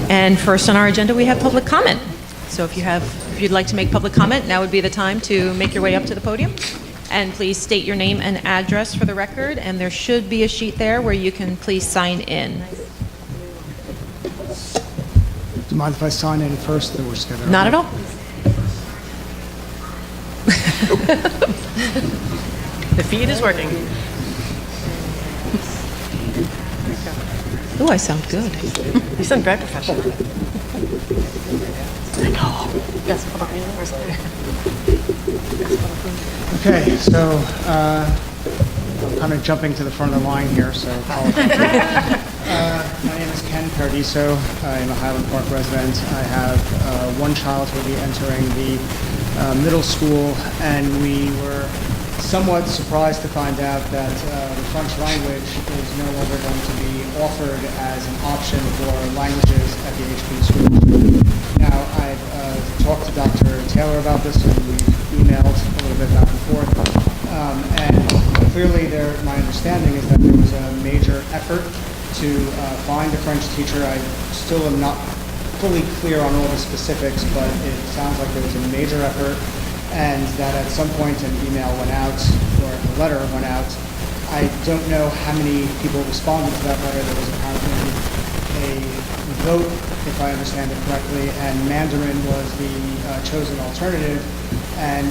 And first on our agenda, we have public comment. So if you'd like to make public comment, now would be the time to make your way up to the podium. And please state your name and address for the record. And there should be a sheet there where you can please sign in. Do you mind if I sign in first? Or we're just gonna... Not at all. The feed is working. Oh, I sound good. You sound very professional. I know. Yes, hold on. Where's the... Okay, so I'm kind of jumping to the front of the line here, so apologies. My name is Ken Paradiso. I am a Highland Park resident. I have one child who will be entering the middle school, and we were somewhat surprised to find out that the French language is no longer going to be offered as an option for languages at the HP school. Now, I've talked to Dr. Taylor about this, and we've emailed a little bit back and forth. And clearly, my understanding is that there was a major effort to find a French teacher. I still am not fully clear on all the specifics, but it sounds like there was a major effort, and that at some point an email went out, or a letter went out. I don't know how many people responded to that letter. There was apparently a vote, if I understand it correctly, and Mandarin was the chosen alternative. And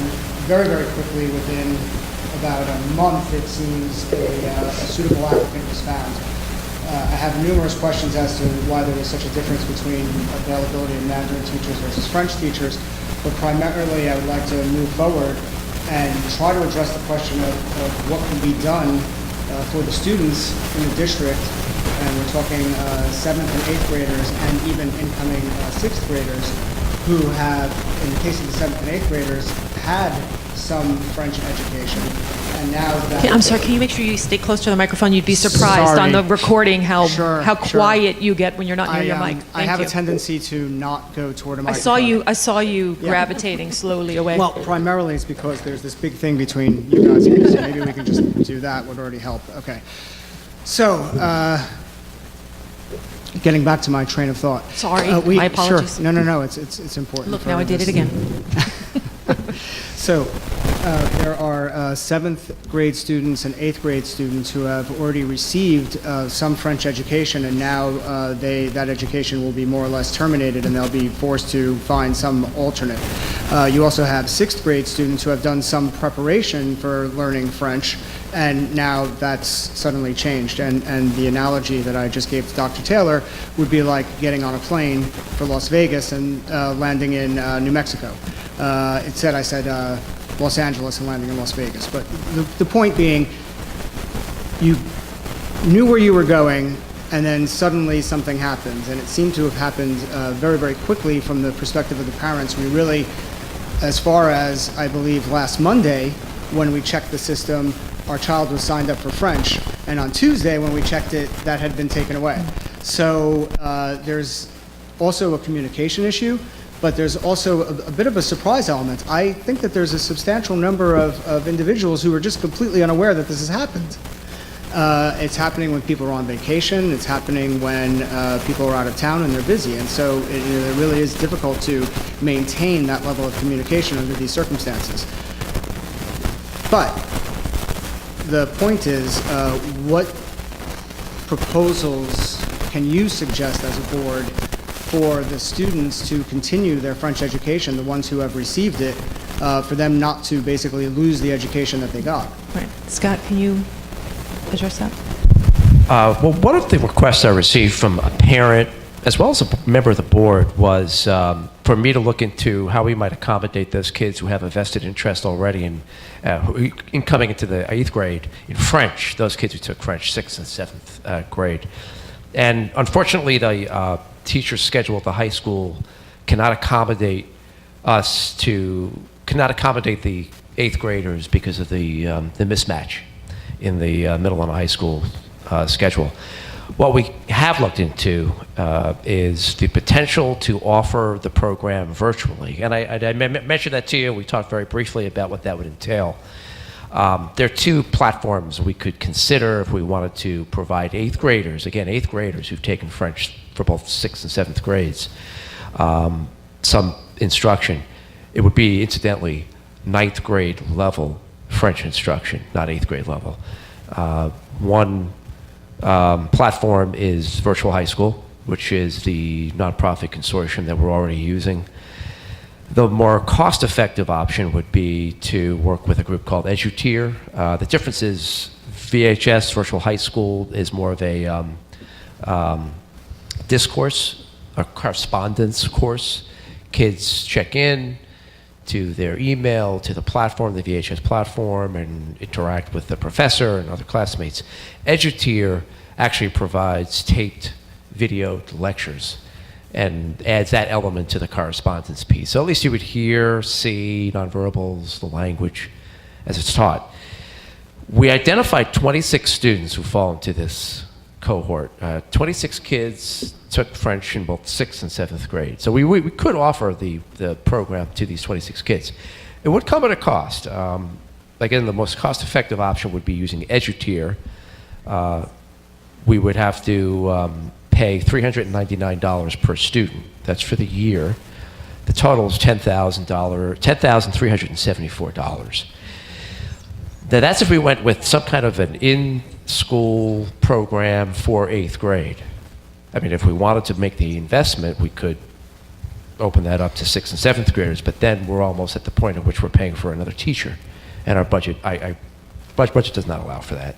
very, very quickly, within about a month, it seems a suitable applicant was found. I have numerous questions as to why there was such a difference between availability of Mandarin teachers versus French teachers, but primarily I would like to move forward and try to address the question of what can be done for the students in the district, and we're talking 7th and 8th graders and even incoming 6th graders who have, in the case of the 7th and 8th graders, had some French education. And now that... I'm sorry, can you make sure you stay close to the microphone? You'd be surprised on the recording how quiet you get when you're not near your mic. I have a tendency to not go toward a I microphone. saw you gravitating slowly away. Well, primarily it's because there's this big thing between you guys and me, so maybe we can just do that, would already help. Okay. So, getting back to my train of thought. Sorry, my apologies. Sure. No, it's important. Look, now I did it again. So, there are 7th grade students and 8th grade students who have already received some French education, and now that education will be more or less terminated, and they'll be forced to find some alternate. You also have 6th grade students who have done some preparation for learning French, and now that's suddenly changed. And the analogy that I just gave to Dr. Taylor would be like getting on a plane for Las Vegas and landing in New Mexico. I said Los Angeles and landing in Las Vegas. But the point being, you knew where you were going, and then suddenly something happens. And it seemed to have happened very, very quickly from the perspective of the parents. We really, as far as I believe last Monday, when we checked the system, our child was signed up for French. And on Tuesday, when we checked it, that had been taken away. So there's also a communication issue. But there's also a bit of a surprise element. I think that there's a substantial number of individuals who are just completely unaware that this has happened. It's happening when people are on vacation. It's happening when people are out of town and they're busy. And so it really is difficult to maintain that level of communication under these circumstances. But the point is, what proposals can you suggest as a board for the students to continue their French education, the ones who have received it, for them not to basically lose the education that they got? Right. Scott, can you address that? Well, one of the requests I received from a parent, as well as a member of the board, was for me to look into how we might accommodate those kids who have a vested interest already in coming into the 8th grade in French, those kids who took French 6th and 7th grade. And unfortunately, the teacher's schedule at the high school cannot accommodate the 8th graders because of the mismatch in the middle and high school schedule. What we have looked into is the potential to offer the program virtually. And I mentioned that to you. We talked very briefly about what that would entail. There are two platforms we could consider if we wanted to provide 8th graders, again, 8th graders who've taken French for both 6th and 7th grades, some instruction. It would be, incidentally, 9th grade level French instruction, not 8th grade level. One platform is Virtual High School, which is the nonprofit consortium that we're already using. The more cost-effective option would be to work with a group called EduTier. The difference is VHS, Virtual High School, is more of a discourse, a correspondence course. Kids check in to their email, to the platform, the VHS platform, and interact with the professor and other classmates. EduTier actually provides taped video lectures and adds that element to the correspondence piece. So at least you would hear, see, nonverbals, the language as it's taught. We identified 26 students who fall into this cohort. 26 kids took French in both 6th and 7th grade. So we could offer the program to these 26 kids. It would come at a cost. Again, the most cost-effective option would be using EduTier. We would have to pay $399 per student. That's for the year. The total is $10,374. Now that's if we went with some kind of an in-school program for 8th grade. I mean, if we wanted to make the investment, we could open that up to 6th and 7th graders, but then we're almost at the point at which we're paying for another teacher. And our budget, budget does not allow for that.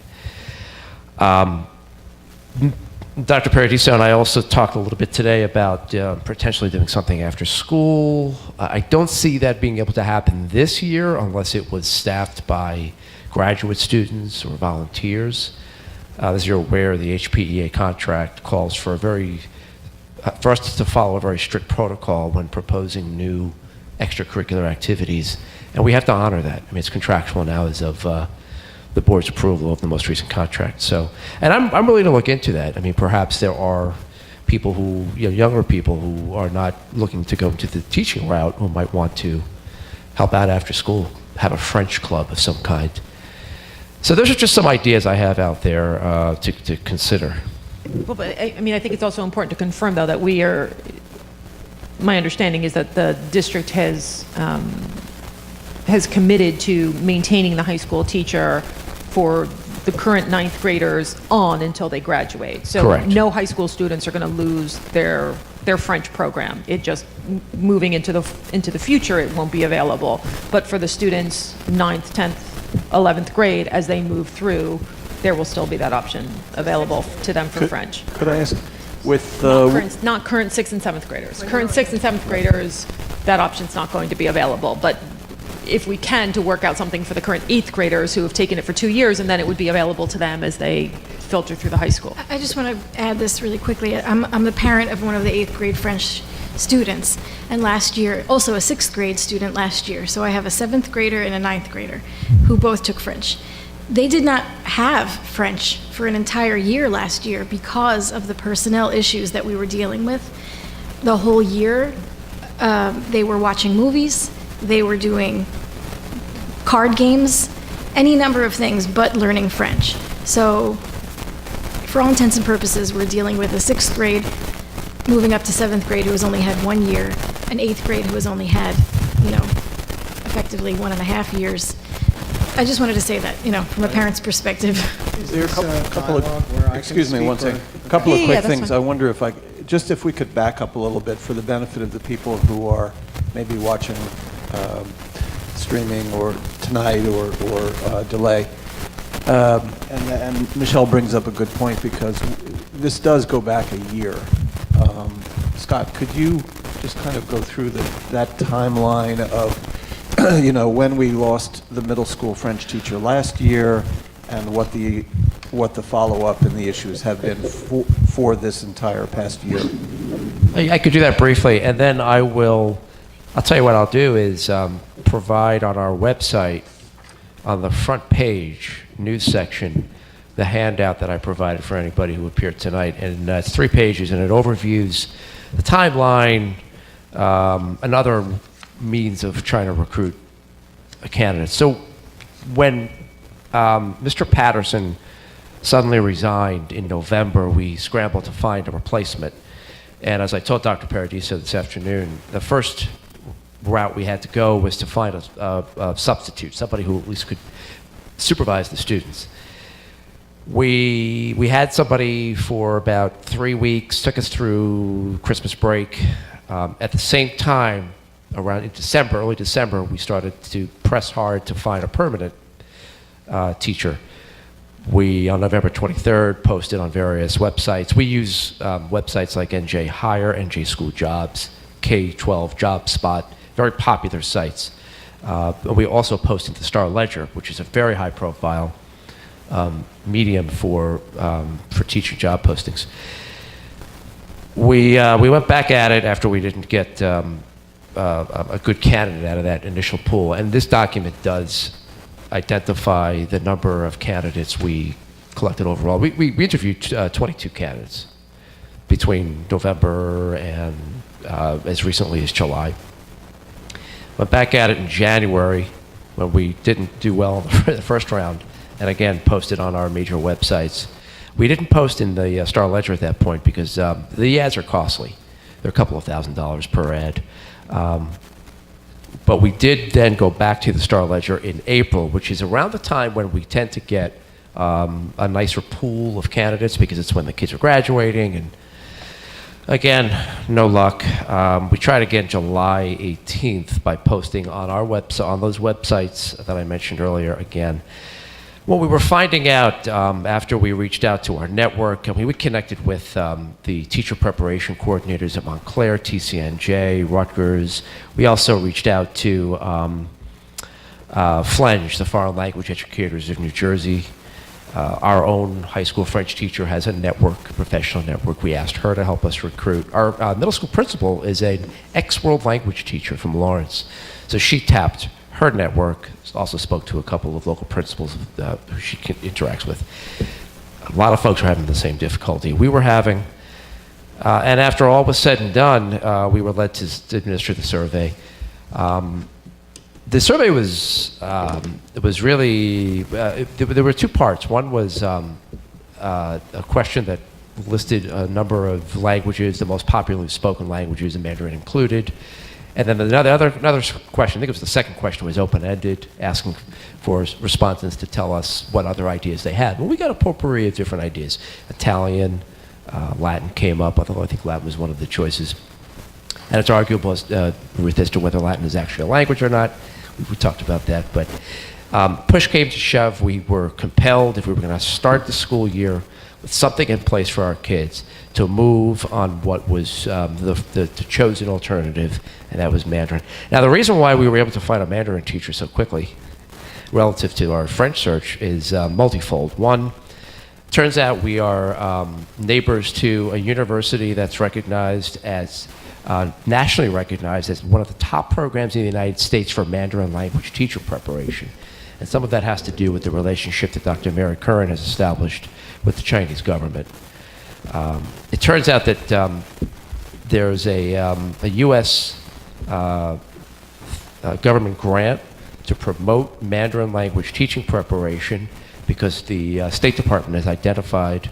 Dr. Paradiso and I also talked a little bit today about potentially doing something after school. I don't see that being able to happen this year unless it was staffed by graduate students or volunteers. As you're aware, the HPEA contract calls for for us to follow a very strict protocol when proposing new extracurricular activities, and we have to honor that. I mean, it's contractual now as of the board's approval of the most recent contract. So, and I'm willing to look into that. I mean, perhaps there are people who, younger people who are not looking to go to the teaching route who might want to help out after school, have a French club of some kind. So those are just some ideas I have out there to consider. Well, but I mean, I think it's also important to confirm, though, that my understanding is that the district has committed to maintaining the high school teacher for the current 9th graders on until they graduate. So Correct. No high school students are going to lose their French program. It just, moving into the future, it won't be available. But for the students 9th, 10th, 11th grade, as they move through, there will still be that option available to them for French. Could I ask, with Not current 6th and 7th graders. Current 6th and 7th graders, that option's not going to be available. But if we can, to work out something for the current 8th graders who have taken it for 2 years, and then it would be available to them as they filter through the high school. I just want to add this really quickly. I'm the parent of one of the 8th grade French students, and last year, also a 6th grade student last year. So I have a 7th grader and a 9th grader who both took French. They did not have French for an entire year last year because of the personnel issues that we were dealing with. The whole year, they were watching movies, they were doing card games, any number of things but learning French. So for all intents and purposes, we're dealing with a 6th grade moving up to 7th grade who has only had 1 year, an 8th grade who has only had, effectively 1.5 years. I just wanted to say that, from a parent's perspective. Is there a couple dialogue where I of, can excuse me speak one for- second, a couple of Yeah, quick that's things. fine. I wonder if if we could back up a little bit for the benefit of the people who are maybe watching streaming or tonight or delay. And Michelle brings up a good point because this does go back a year. Scott, could you just kind of go through that timeline of, when we lost the middle school French teacher last year and what the follow-up and the issues have been for this entire past year? I could do that briefly, and then I'll tell you what I'll do is provide on our website, on the front page, news section, the handout that I provided for anybody who appeared tonight. And it's 3 pages, and it overviews the timeline, another means of trying to recruit a candidate. So when Mr. Patterson suddenly resigned in November, we scrambled to find a replacement. And as I told Dr. Paradiso this afternoon, the first route we had to go was to find a substitute, somebody who at least could supervise the students. We had somebody for about 3 weeks, took us through Christmas break. At the same time, around in December, early December, we started to press hard to find a permanent teacher. We, on November 23rd, posted on various websites. We use websites like NJ Hire, NJ School Jobs, K-12 Job Spot, very popular sites. We also posted the Star Ledger, which is a very high-profile medium for teaching job postings. We went back at it after we didn't get a good candidate out of that initial pool, and this document does identify the number of candidates we collected overall. We interviewed 22 candidates between November and as recently as July. Went back at it in January when we didn't do well in the first round, and again posted on our major websites. We didn't post in the Star Ledger at that point because the ads are costly. They're a couple of $1,000s per ad. But we did then go back to the Star Ledger in April, which is around the time when we tend to get a nicer pool of candidates because it's when the kids are graduating. And again, no luck. We tried again July 18th by posting on our website, on those websites that I mentioned earlier again. What we were finding out after we reached out to our network, and we connected with the teacher preparation coordinators at Montclair, TCNJ, Rutgers. We also reached out to Flenge, the foreign language educators of New Jersey. Our own high school French teacher has a network, a professional network. We asked her to help us recruit. Our middle school principal is an ex-world language teacher from Lawrence. So she tapped her network, also spoke to a couple of local principals who she interacts with. A lot of folks were having the same difficulty we were having. And after all was said and done, we were led to administer the survey. The survey was really, there were two parts. One was a question that listed a number of languages, the most popularly spoken languages, and Mandarin included. And then another question, I think it was the second question, was open-ended, asking for respondents to tell us what other ideas they had. Well, we got a potpourri of different ideas. Italian, Latin came up, although I think Latin was one of the choices. And it's arguable as to whether Latin is actually a language or not. We talked about that, but push came to shove. We were compelled, if we were going to start the school year with something in place for our kids, to move on what was the chosen alternative, and that was Mandarin. Now, the reason why we were able to find a Mandarin teacher so quickly relative to our French search is multifold. One, turns out we are neighbors to a university that's recognized as, nationally recognized as one of the top programs in the United States for Mandarin language teacher preparation. And some of that has to do with the relationship that Dr. Mary Curran has established with the Chinese government. It turns out that there's a U.S. Government grant to promote Mandarin language teaching preparation because the State Department has identified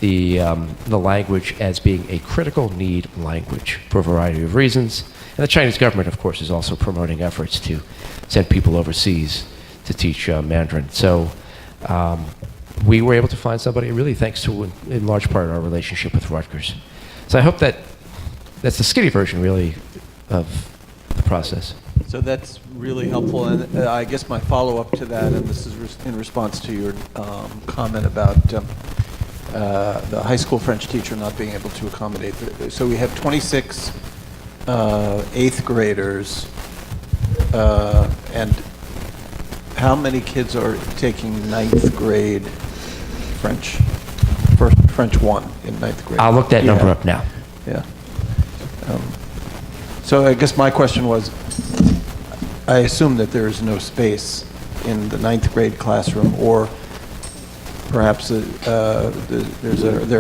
the language as being a critical need language for a variety of reasons. And the Chinese government, of course, is also promoting efforts to send people overseas to teach Mandarin. So we were able to find somebody, really thanks to, in large part, our relationship with Rutgers. So I hope that's the skinny version, really, of the process. So that's really helpful, and I guess my follow-up to that, and this is in response to your comment about the high school French teacher not being able to accommodate. So we have 26 eighth graders, and how many kids are taking ninth grade French? French 1 in ninth grade. I'll look that number up now. Yeah. So I guess my question was, I assume that there is no space in the ninth grade classroom, or perhaps there are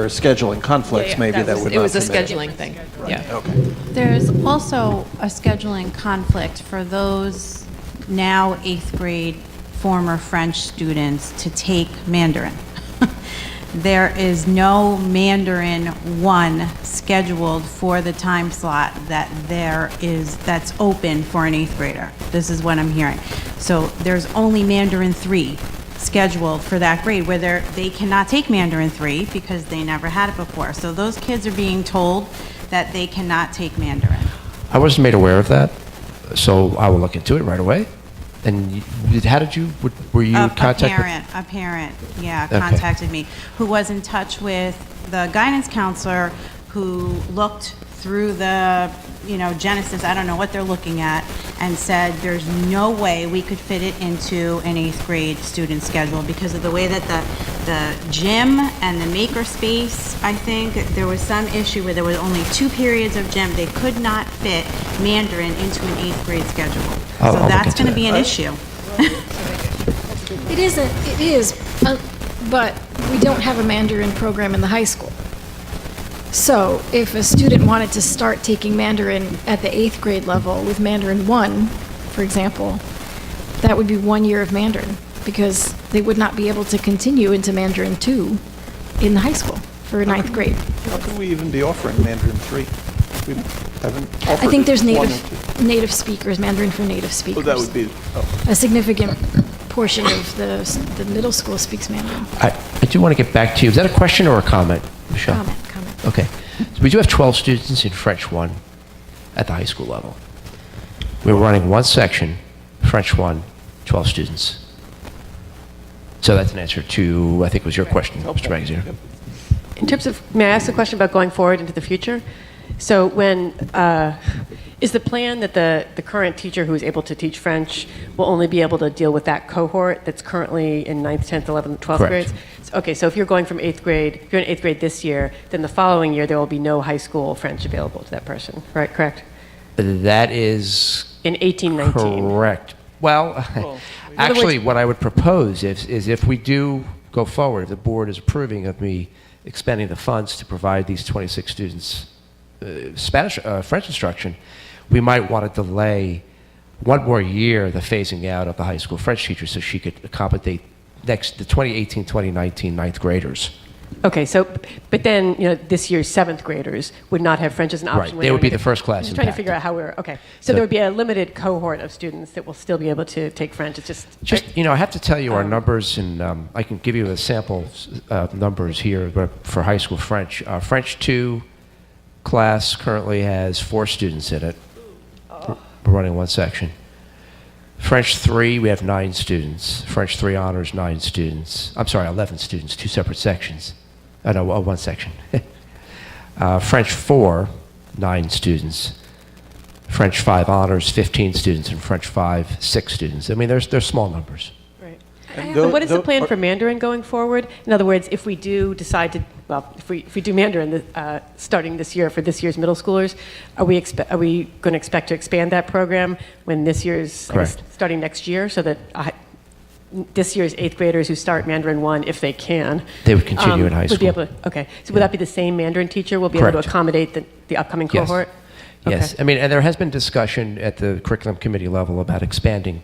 scheduling conflicts maybe that would not It was a permit it. scheduling thing. Yeah. Okay. There's also a scheduling conflict for those now 8th grade former French students to take Mandarin. there is no Mandarin 1 scheduled for the time slot that's open for an 8th grader. This is what I'm hearing. So there's only Mandarin 3 scheduled for that grade, where they cannot take Mandarin 3 because they never had it before. So those kids are being told that they cannot take Mandarin. I wasn't made aware of that, so I will look into it right away. And how did you, were you contacted? A parent, yeah, Okay. contacted me, who was in touch with the guidance counselor, who looked through the, Genesis, I don't know what they're looking at, and said there's no way we could fit it into an 8th grade student schedule because of the way that the gym and the maker space, I think, there was some issue where there was only 2 periods of gym. They could not fit Mandarin into an 8th grade schedule. I'll So look that's into going to that. be an issue. It is, but we don't have a Mandarin program in the high school. So if a student wanted to start taking Mandarin at the 8th grade level with Mandarin 1, for example, that would be 1 year of Mandarin because they would not be able to continue into Mandarin 2 in the high school for 9th grade. How can we even be offering Mandarin 3? We haven't offered I think there's it. 1 or 2. native speakers, Mandarin for native speakers. Oh, that would be, A significant portion of the middle school speaks Mandarin. I do want to get back to you. Is that a question or a comment, Michelle? Comment. Okay. So we do have 12 students in French 1 at the high school level. We're running one section, French 1, 12 students. So that's an answer to, I think, was your question, Mr. Magaziner. In terms of, may I ask a question about going forward into the future? So when, is the plan that the current teacher who is able to teach French will only be able to deal with that cohort that's currently in 9th, 10th, 11th, 12th Correct. grades? Okay, so if you're going from 8th grade, if you're in 8th grade this year, then the following year there will be no high school French available to that person, right? Correct? That is In 18, 19. correct. Well, actually, what I would propose is if we do go forward, if the board is approving of me expending the funds to provide these 26 students French instruction, we might want to delay 1 more year the phasing out of the high school French teacher so she could accommodate the 2018, 2019 ninth graders. Okay, so, but then, this year's 7th graders would not have French as an option. Right, when they would be going the first class I'm just trying to impacted. figure out how we're, okay. So there would be a limited cohort of students that will still be able to take French. It's just I have to tell you our numbers, and I can give you the sample numbers here but for high school French. French 2 class currently has 4 students in it. We're running one section. French 3, we have 9 students. French 3 honors, 9 students. I'm sorry, 11 students, 2 separate sections. No, one section. French 4, 9 students. French 5 honors, 15 students, and French 5, 6 students. I mean, they're small numbers. right. And But what is the tho- plan are- for Mandarin going forward? In other words, if we do decide to, if we do Mandarin starting this year for this year's middle schoolers, are we going to expect to expand that program when this year's, I guess, Correct. starting next year, so that this year's 8th graders who start Mandarin 1, if they can, They would continue in high would be school. able to, okay. So would that be the same Mandarin teacher will be able Correct. to accommodate the upcoming Yes. cohort? Yes, Okay. I mean, and there has been discussion at the curriculum committee level about expanding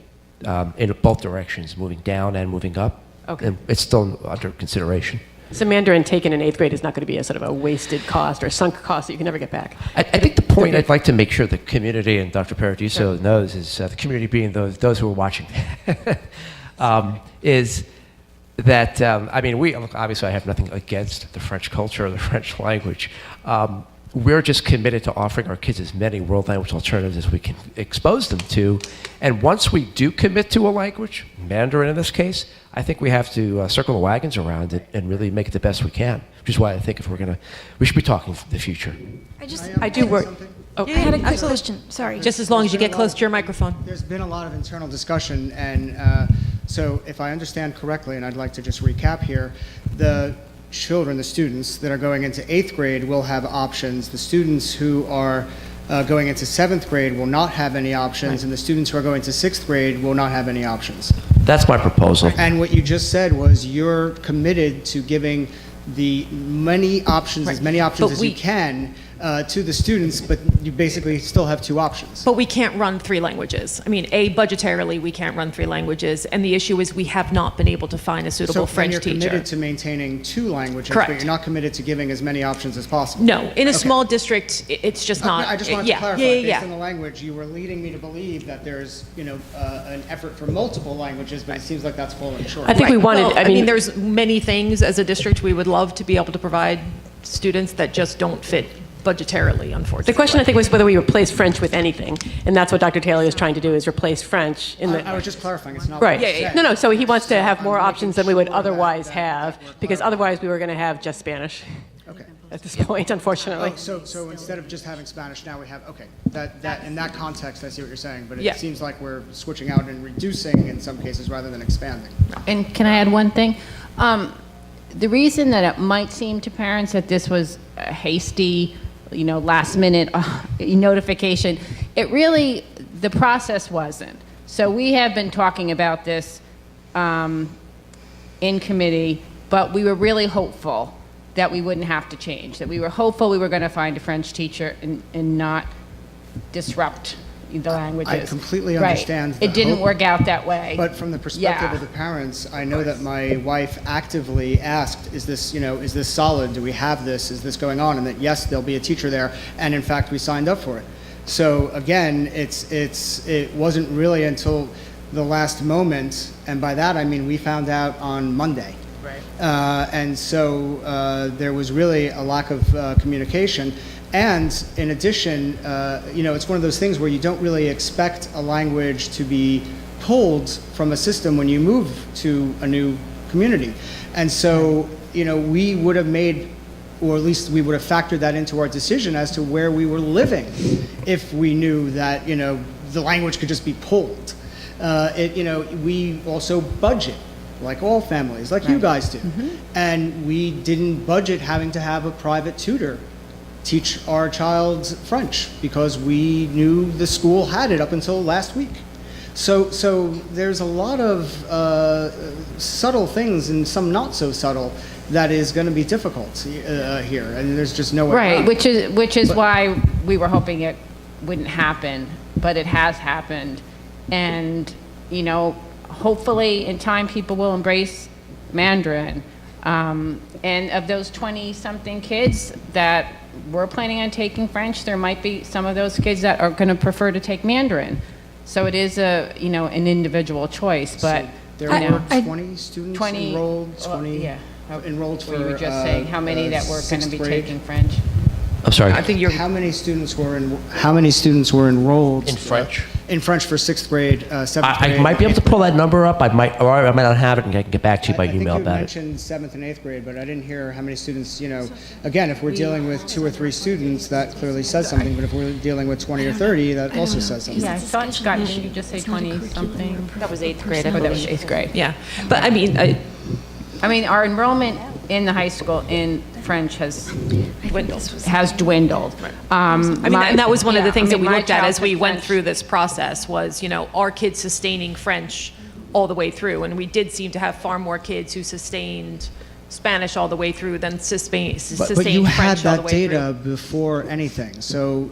in both directions, moving down and moving up. Okay. And it's still under consideration. So Mandarin taken in 8th grade is not going to be a sort of a wasted cost or sunk cost that you can never get back. I think the point I'd like to make sure the community and Dr. Paradiso knows is the community being those who are watching is that I mean obviously I have nothing against the French culture or the French language. We're just committed to offering our kids as many world language alternatives as we can expose them to, and once we do commit to a language, Mandarin in this case, I think we have to circle the wagons around it and really make it the best we can. Which is why I think we should be talking for the future. I do work. I had a quick absolutely. question, sorry. Just as long as you get close to your microphone. There's been a lot of internal discussion, and so if I understand correctly, and I'd like to just recap here, the children, the students that are going into 8th grade will have options. The students who are going into 7th grade will not have any options, and the students who are going to 6th grade will not have any options. That's my proposal. And what you just said was you're committed to giving the many options, as many options But as we- you can, to the students, but you basically still have two options. But we can't run 3 languages. I mean, budgetarily, we can't run 3 languages, and the issue is we have not been able to find a suitable So French then you're teacher. committed to maintaining 2 languages, Correct. but you're not committed to giving as many options as possible. No, in a Okay. small district, it's just not. I just wanted yeah, to clarify, yeah, based on the language, you were leading me to believe that there's, an effort for multiple languages, but it seems like that's falling short. I think we wanted, Well, I mean, there's many things as a district we would love to be able to provide students that just don't fit budgetarily, unfortunately. the question I think was whether we replace French with anything, and that's what Dr. Taylor is trying to do, is replace French in the... I was just clarifying, it's not. Right. what you said. No, so he wants to have more I'm options making than we would sure that otherwise we're have, because clarifying. otherwise we were going to have just Spanish Okay. at this point, unfortunately. Oh, so instead of just having Spanish, now we have, okay, that, in that context, I see what you're saying, but Yeah. it seems like we're switching out and reducing in some cases rather than expanding. And can I add one thing? The reason that it might seem to parents that this was a hasty, last minute notification, the process wasn't. So we have been talking about this in committee, but we were really hopeful that we wouldn't have to change, that we were hopeful we were going to find a French teacher and not disrupt the languages. I completely Right. understand the It didn't hope. work out that way. But from the perspective Yeah. of the parents, I know that my wife actively asked, is this solid? Do we have this? Is this going on? And that, yes, there'll be a teacher there. And in fact, we signed up for it. So again, it wasn't really until the last moment, and by that I mean we found out on Monday. Right. And so there was really a lack of communication. And in addition, it's one of those things where you don't really expect a language to be pulled from a system when you move to a new community. And so, we would have made, or at least we would have factored that into our decision as to where we were living if we knew that, the language could just be pulled. We also budget, like all families, like you guys do. And we didn't budget having to have a private tutor teach our child French because we knew the school had it up until last week. So there's a lot of subtle things and some not so subtle that is going to be difficult here, and there's just no way Right, around. which is why we were hoping it wouldn't happen, but it has happened. And, hopefully in time people will embrace Mandarin. And of those 20-something kids that were planning on taking French, there might be some of those kids that are going to prefer to take Mandarin. So it is an individual choice, but, So there were 20 students 20 enrolled, 20 yeah. enrolled for Were you just saying how many that were going to sixth be grade. taking French? I'm sorry. I think you're. How many students were enrolled In French? In French for sixth grade, seventh grade. I might be able to pull that number up. I might not have it, and I can get back to you by I think email you about it. mentioned seventh and eighth grade, but I didn't hear how many students. Again, if we're dealing with 2 or 3 students, that clearly says something. But if we're dealing with 20 or 30, that also says something. Yeah, I thought, Scott, didn't you just say 20-something? That was 8th grade. Oh, that was 8th grade. Yeah, but I mean, I mean, our enrollment in the high school in French has dwindled. dwindled. And that was one of the things that we looked at as we went through. through this process was, are kids sustaining French all the way through? And we did seem to have far more kids who sustained Spanish all the way through than sustained But you had French all the that way data through. before anything. So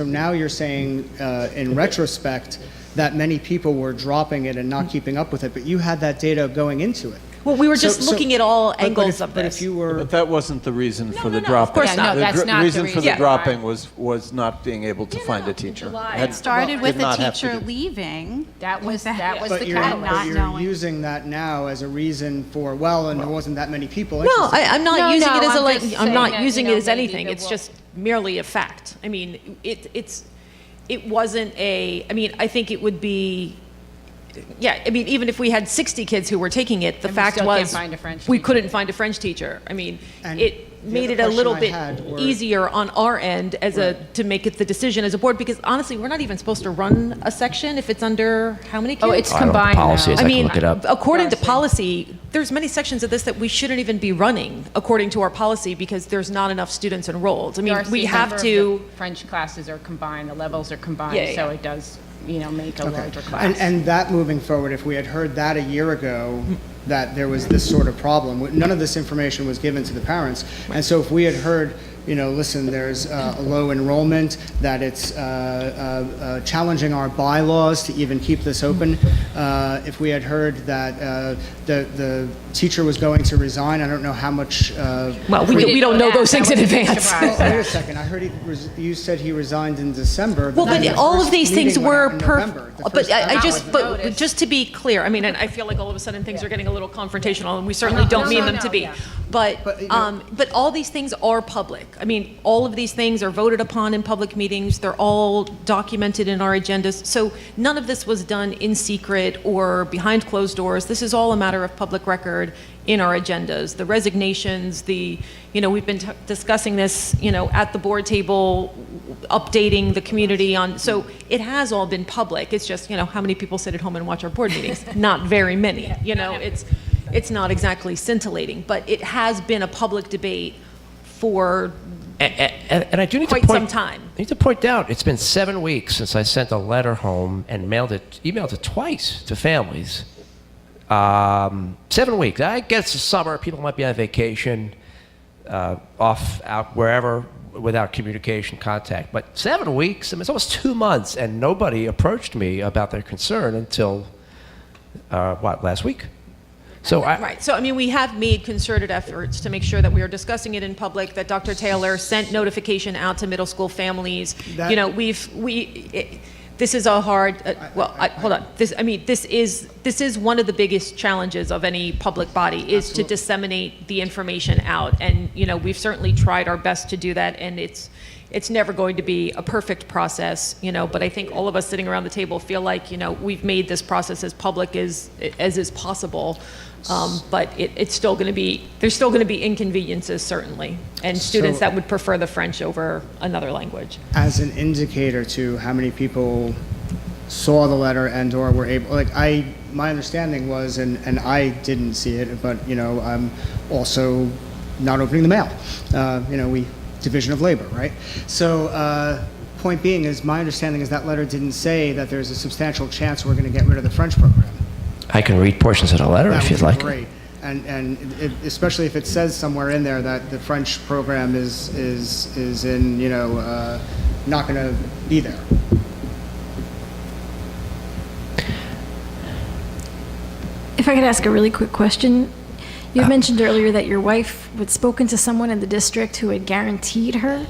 now you're saying, in retrospect, that many people were dropping it and not keeping up with it. But you had that data going into it. Well, we were just looking at all angles of But this. if you were, But that wasn't the reason for the no, dropping. of course not. Yeah, no, that's not the reason for reason. the Yeah. dropping was not being able to find a teacher. It started Did with the not have to teacher do- leaving. That was With the but you're, catalyst. but not you're knowing. using that now as a reason for, and there wasn't that many people No, interested. I'm not No, using no, it as I'm just I'm saying not that, using you it know, as maybe anything. there It's will- just merely a fact. I mean, it wasn't a. I mean, I think it would be. Yeah, I mean, even if we had 60 kids who were taking it, the And we fact still can't was find a French we teacher. couldn't find a French teacher. I mean, And it the made other it a little question I bit had were- easier on our end to make it the decision as a board because honestly, we're not even supposed to run a section if it's under how many kids? Oh, it's I don't know what the combined policy now. is. I I can mean, look it up. according to policy, there's many sections of this that we shouldn't even be running according to our policy because there's not enough students enrolled. I mean, RC we have number of to. the French classes are combined, the levels are combined, Yeah, so yeah. it does, make a Okay. larger class. And that moving forward, if we had heard that a year ago, that there was this sort of problem, none of this information was given to the parents. And so if we had heard listen, there's a low enrollment, that it's challenging our bylaws to even keep this open. If we had heard that the teacher was going to resign, I don't know how much. Well, we don't know those things in advance. Well, wait a second. I heard you said he resigned in December. Well, but then the all of first these things meeting went were out in November. The but first but just to be clear, I mean, and I feel like all of a sudden things are getting a little confrontational, and we certainly don't mean them to be. But all these things are public. I mean, all of these things are voted upon in public meetings. They're all documented in our agendas. So none of this was done in secret or behind closed doors. This is all a matter of public record in our agendas. The resignations, we've been discussing this, at the board table, updating the community on, so it has all been public. It's just, how many people sit at home and watch our board meetings? Not very many, it's not exactly scintillating, but it has been a public debate for And I do need quite to point, some time. I need to point out, it's been 7 weeks since I sent a letter home and emailed it twice to families. 7 weeks. I guess it's summer, people might be on vacation, out, wherever, without communication, contact. But 7 weeks, I mean, it's almost 2 months, and nobody approached me about their concern until, last week? So Right. So, I mean, we have made concerted efforts to make sure that we are discussing it in public, that Dr. Taylor sent notification out to middle school families. This is a hard, hold on. This is one of the biggest challenges of any public body is to disseminate the information out. And, we've certainly tried our best to do that. And it's never going to be a perfect process, but I think all of us sitting around the table feel like, we've made this process as public as is possible. But it's still going to be, there's still going to be inconveniences, certainly, and students that would prefer the French over another language. As an indicator to how many people saw the letter and or were able, my understanding was, and I didn't see it, but, I'm also not opening the mail. Division of labor, right? So point being is, my understanding is that letter didn't say that there's a substantial chance we're going to get rid of the French program. I can read portions of the letter That if you'd would be like. great. And especially if it says somewhere in there that the French program is in, not going to be there. If I could ask a really quick question. You mentioned earlier that your wife had spoken to someone in the district who had guaranteed her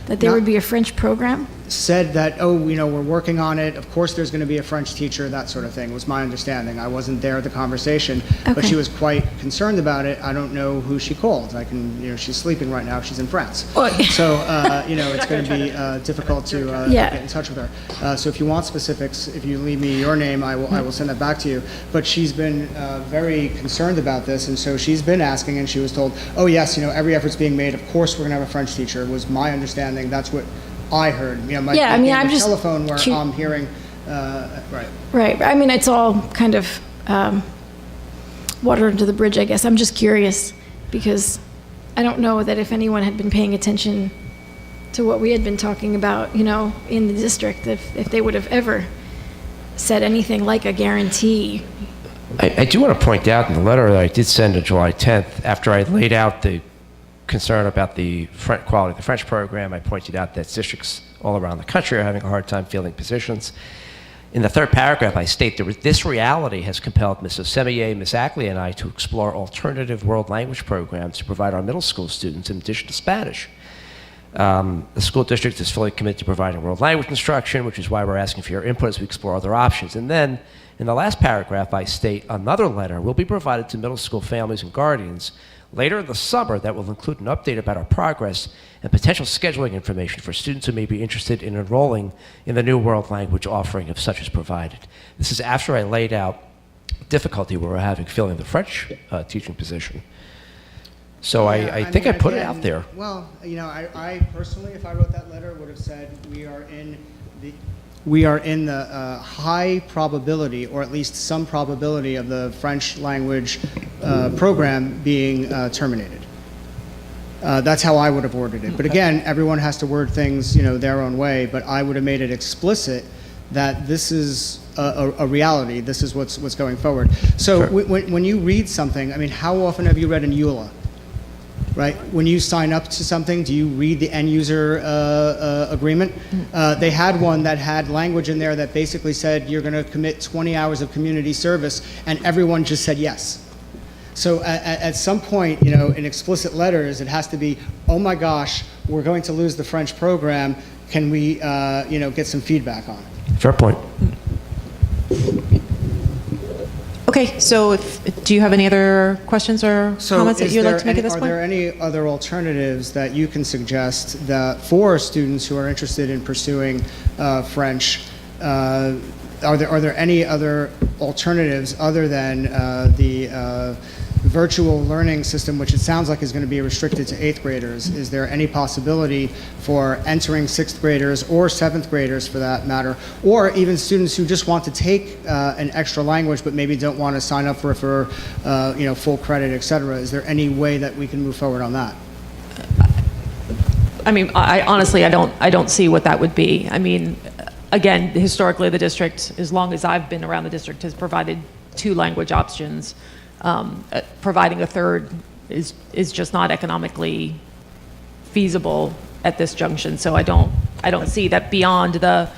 that there would be a French program? Said that, we're working on it. Of course, there's going to be a French teacher, that sort of thing, was my understanding. I wasn't there at the conversation, but Okay. she was quite concerned about it. I don't know who she called. She's sleeping right now. She's in France. So, it's going to be difficult to get in touch with her. So if you want specifics, if you leave me your name, I will send that back to you. But she's been very concerned about this, and so she's been asking, and she was told, oh, yes, every effort's being made. Of course, we're going to have a French teacher, was my understanding. That's what I heard. I'm just telephone where I'm hearing, right. Right. I mean, it's all kind of water under the bridge, I guess. I'm just curious because I don't know that if anyone had been paying attention to what we had been talking about, in the district, if they would have ever said anything like a guarantee. I do want to point out in the letter that I did send on July 10th, after I laid out the concern about the quality of the French program, I pointed out that districts all around the country are having a hard time filling positions. In the third paragraph, I state that this reality has compelled Mrs. Semier, Ms. Ackley, and I to explore alternative world language programs to provide our middle school students in addition to Spanish. The school district is fully committed to providing world language instruction, which is why we're asking for your input as we explore other options. And then, in the last paragraph, I state another letter will be provided to middle school families and guardians later in the summer that will include an update about our progress and potential scheduling information for students who may be interested in enrolling in the new world language offering if such is provided. This is after I laid out difficulty we were having filling the French teaching position. So I think I put it out there. Well, I personally, if I wrote that letter, would have said we are in the high probability, or at least some probability, of the French language program being terminated. That's how I would have worded it. But again, everyone has to word things, their own way. But I would have made it explicit that this is a reality. This is what's going forward. So Sure. when you read something, how often have you read an EULA? right? When you sign up to something, do you read the end user agreement? They had one that had language in there that basically said you're going to commit 20 hours of community service, and everyone just said yes. So at some point, in explicit letters, it has to be, oh my gosh, we're going to lose the French program. Can we, get some feedback on it? Fair point. Okay, so do you have any other questions or comments that you'd like to make at this Are point? there any other alternatives that you can suggest that for students who are interested in pursuing French? Are there any other alternatives other than the virtual learning system, which it sounds like is going to be restricted to 8th graders? Is there any possibility for entering 6th graders or 7th graders, for that matter, or even students who just want to take an extra language but maybe don't want to sign up for full credit, et cetera? Is there any way that we can move forward on that? I mean, I honestly, I don't see what that would be. I mean, again, historically, the district, as long as I've been around the district, has provided 2 language options. Providing a third is just not economically feasible at this junction. So I don't see that beyond the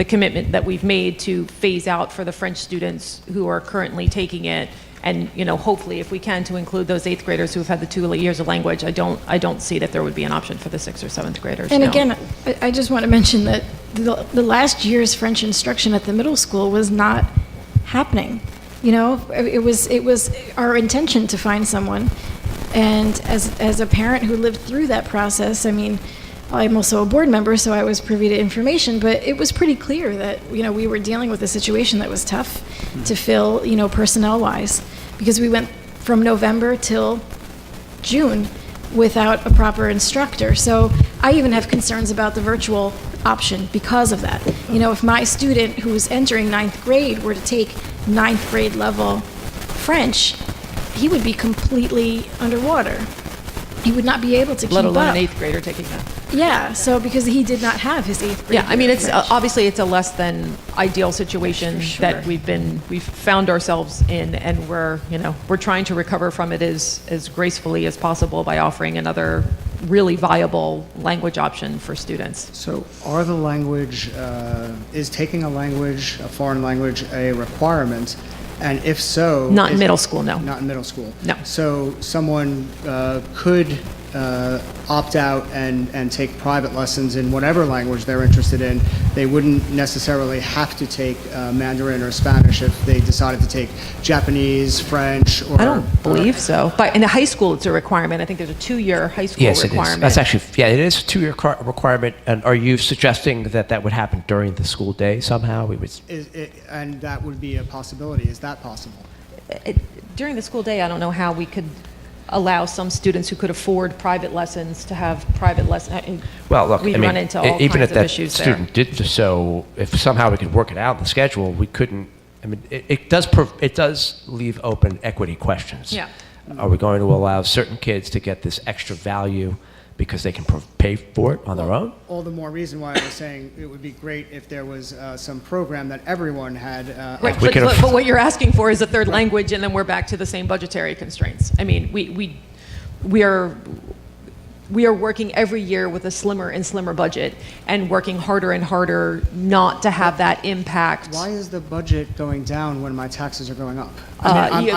commitment that we've made to phase out for the French students who are currently taking it, and hopefully if we can to include those 8th graders who've had the 2 years of language. I don't see that there would be an option for the 6th or 7th graders. And no. again, I just want to mention that the last year's French instruction at the middle school was not happening. It was our intention to find someone, and as a parent who lived through that process, I mean, I'm also a board member, so I was privy to information, but it was pretty clear that, we were dealing with a situation that was tough to fill, personnel-wise, because we went from November till June without a proper instructor. So I even have concerns about the virtual option because of that. If my student who was entering 9th grade were to take 9th grade level French, he would be completely underwater. He would not be able to keep up. Let alone an 8th grader taking that. Yeah, so because he did not have his 8th grade. Yeah, I mean, it's French. obviously it's a less than ideal situation that we've found ourselves in, and we're trying to recover from it as gracefully as possible by offering another really viable language option for students. So are the language, is taking a foreign language, a requirement? And if so... Not in middle school, no. Not in middle school? No. So someone could opt out and take private lessons in whatever language they're interested in. They wouldn't necessarily have to take Mandarin or Spanish if they decided to take Japanese, French, or... I don't believe so. But in the high school, it's a requirement. I think there's a 2-year high school requirement. Yes, it is. That's actually, it is a 2-year requirement. And are you suggesting that would happen during the school day somehow? And that would be a possibility. Is that possible? During the school day, I don't know how we could allow some students who could afford private lessons to have private lessons. Well, look, we run into all even kinds if of issues that there. student did so, if somehow we could work it out in the schedule, we couldn't. I mean, it does leave open equity questions. Yeah. Are we going to allow certain kids to get this extra value because they can pay for it on their own? All the more reason why I was saying it would be great if there was some program that everyone had. Right, we can but what you're asking for is a third language, and then we're back to the same budgetary constraints. I mean, we are working every year with a slimmer and slimmer budget, and working harder and harder not to have that impact. Why is the budget going down when my taxes are going up?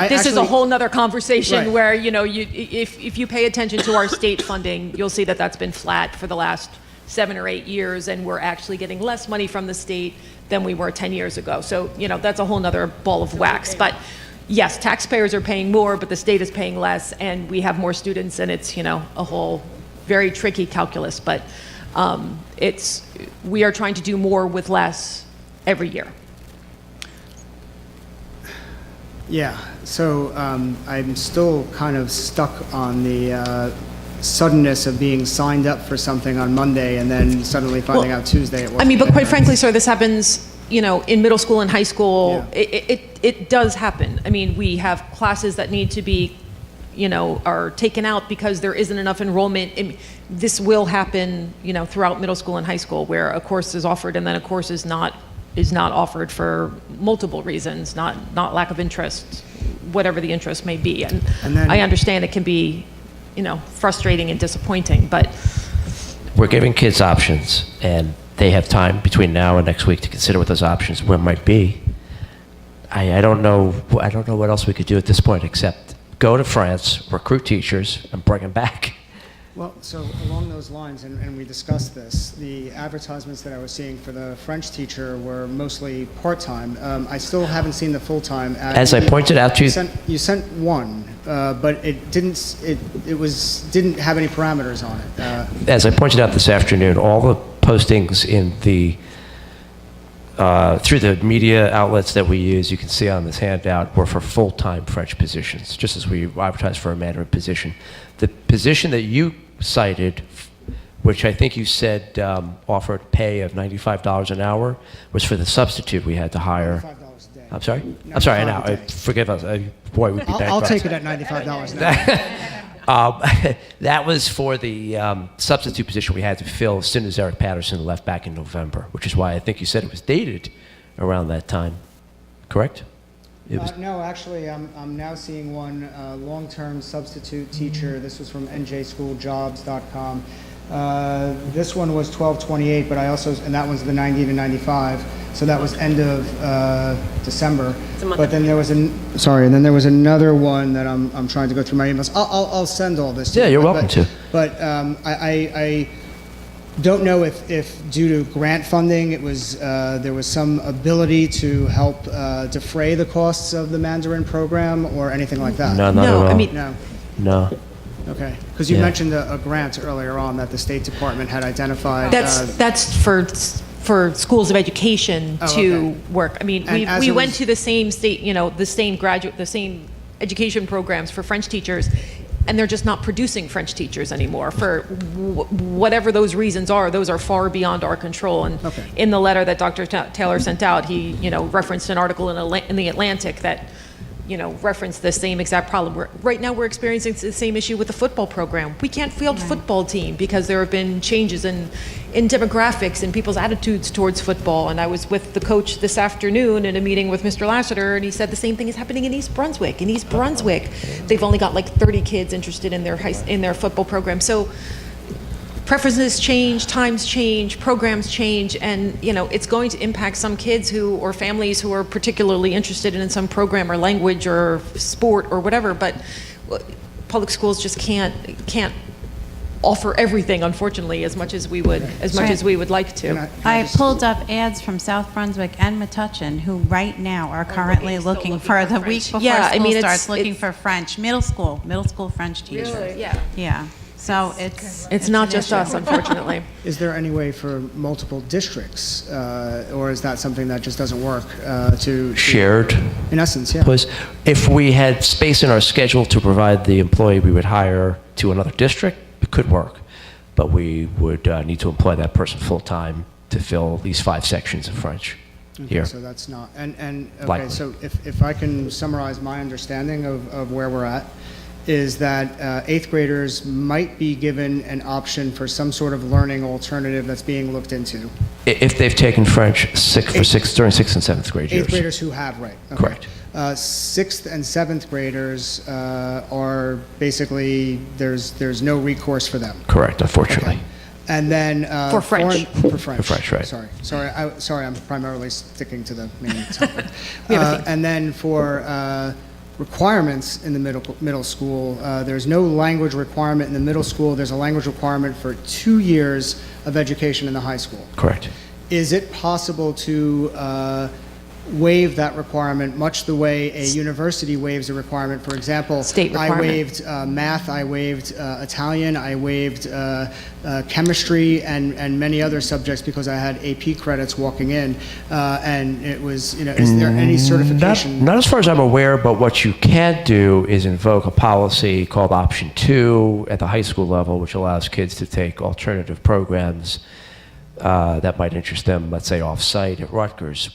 This is a whole nother conversation Right. where, if you pay attention to our state funding, you'll see that that's been flat for the last 7 or 8 years, and we're actually getting less money from the state than we were 10 years ago. So, that's a whole nother ball of wax. But yes, taxpayers are paying more, but the state is paying less, and we have more students, and it's, a whole very tricky calculus. But we are trying to do more with less every year. Yeah, so I'm still kind of stuck on the suddenness of being signed up for something on Monday and then suddenly finding out Tuesday it wasn't. I mean, but quite frankly, sir, this happens, in middle school and high school. Yeah. It does happen. I mean, we have classes that need to be, are taken out because there isn't enough enrollment. This will happen, throughout middle school and high school, where a course is offered and then a course is not offered for multiple reasons, not lack of interest, whatever the interest may be. And then- I understand it can be frustrating and disappointing, but We're giving kids options, and they have time between now and next week to consider what those options might be. I don't know what else we could do at this point except go to France, recruit teachers, and bring them back. Well, so along those lines, and we discussed this, the advertisements that I was seeing for the French teacher were mostly part-time. I still haven't seen the full-time ad. As I pointed out to you, You sent one, but it didn't have any parameters on it. as I pointed out this afternoon, all the postings in the through the media outlets that we use, you can see on this handout, were for full-time French positions, just as we advertised for a Mandarin position. The position that you cited, which I think you said offered pay of $95 an hour, was for the substitute we had to hire. $5 a day. I'm sorry? I'm sorry, an $95 a hour. day. Forgive us. Boy, we'd be bankrupt. I'll take it at $95 an hour. That was for the substitute position we had to fill as soon as Eric Patterson left back in November, which is why I think you said it was dated around that time. Correct? It was, No, actually, I'm now seeing one long-term substitute teacher. This was from njschooljobs.com. This one was $12.28, but and that one's the 90 to 95. So that was end of December. But then there was and then there was another one that I'm trying to go through my emails. I'll send all this to you. Yeah, you're welcome to. But I don't know if due to grant funding, there was some ability to help defray the costs of the Mandarin program or anything like that. no, not at no, all. I mean, No. No. Okay, because you Yeah. mentioned a grant earlier on that the State Department had identified. that's for schools of education Oh, to okay. work. I mean, And as we a went res- to the same state, the same education programs for French teachers, and they're just not producing French teachers anymore for whatever those reasons are. Those are far beyond our control. And Okay. in the letter that Dr. Taylor sent out, he, referenced an article in the Atlantic that, referenced the same exact problem. Right now, we're experiencing the same issue with the football program. We can't field football team because there have been changes in demographics and people's attitudes towards football. And I was with the coach this afternoon in a meeting with Mr. Lassiter, and he said the same thing is happening in East Brunswick. In East Brunswick, they've only got like 30 kids interested in their football program. So preferences change, times change, programs change, and it's going to impact some kids or families who are particularly interested in some program or language or sport or whatever. But public schools just can't offer everything, unfortunately, as much as we would like to. Can I just- pulled up ads from South Brunswick and Metuchen, who right now are currently looking for the week before Yeah, I school mean, starts, looking it's- for French, middle school French teachers. Yeah. Yeah, so it's. It's not an just issue. us, unfortunately. Is there any way for multiple districts, or is that something that just doesn't work to? Shared, In essence, yeah. please. If we had space in our schedule to provide the employee we would hire to another district, it could work. But we would need to employ that person full-time to fill these 5 sections of French Okay, here. so that's not, okay, Likely. so if I can summarize my understanding of where we're at, is that 8th graders might be given an option for some sort of learning alternative that's being looked into. If they've taken French during 6th and 7th grade 8th years. graders who have, right. Okay. Correct. 6th and 7th graders are basically, there's no recourse for them. Correct, unfortunately. And then For French. For French. For French, right. Sorry, I'm primarily sticking to the main topic. We have a theme. And then for requirements in the middle school, there's no language requirement in the middle school. There's a language requirement for 2 years of education in the high school. Correct. Is it possible to waive that requirement much the way a university waives a requirement? For example, State I requirement. waived math, I waived Italian, I waived chemistry and many other subjects because I had AP credits walking in, and it was, is there any certification? Not as far as I'm aware, but what you can do is invoke a policy called Option 2 at the high school level, which allows kids to take alternative programs that might interest them, let's say off-site at Rutgers.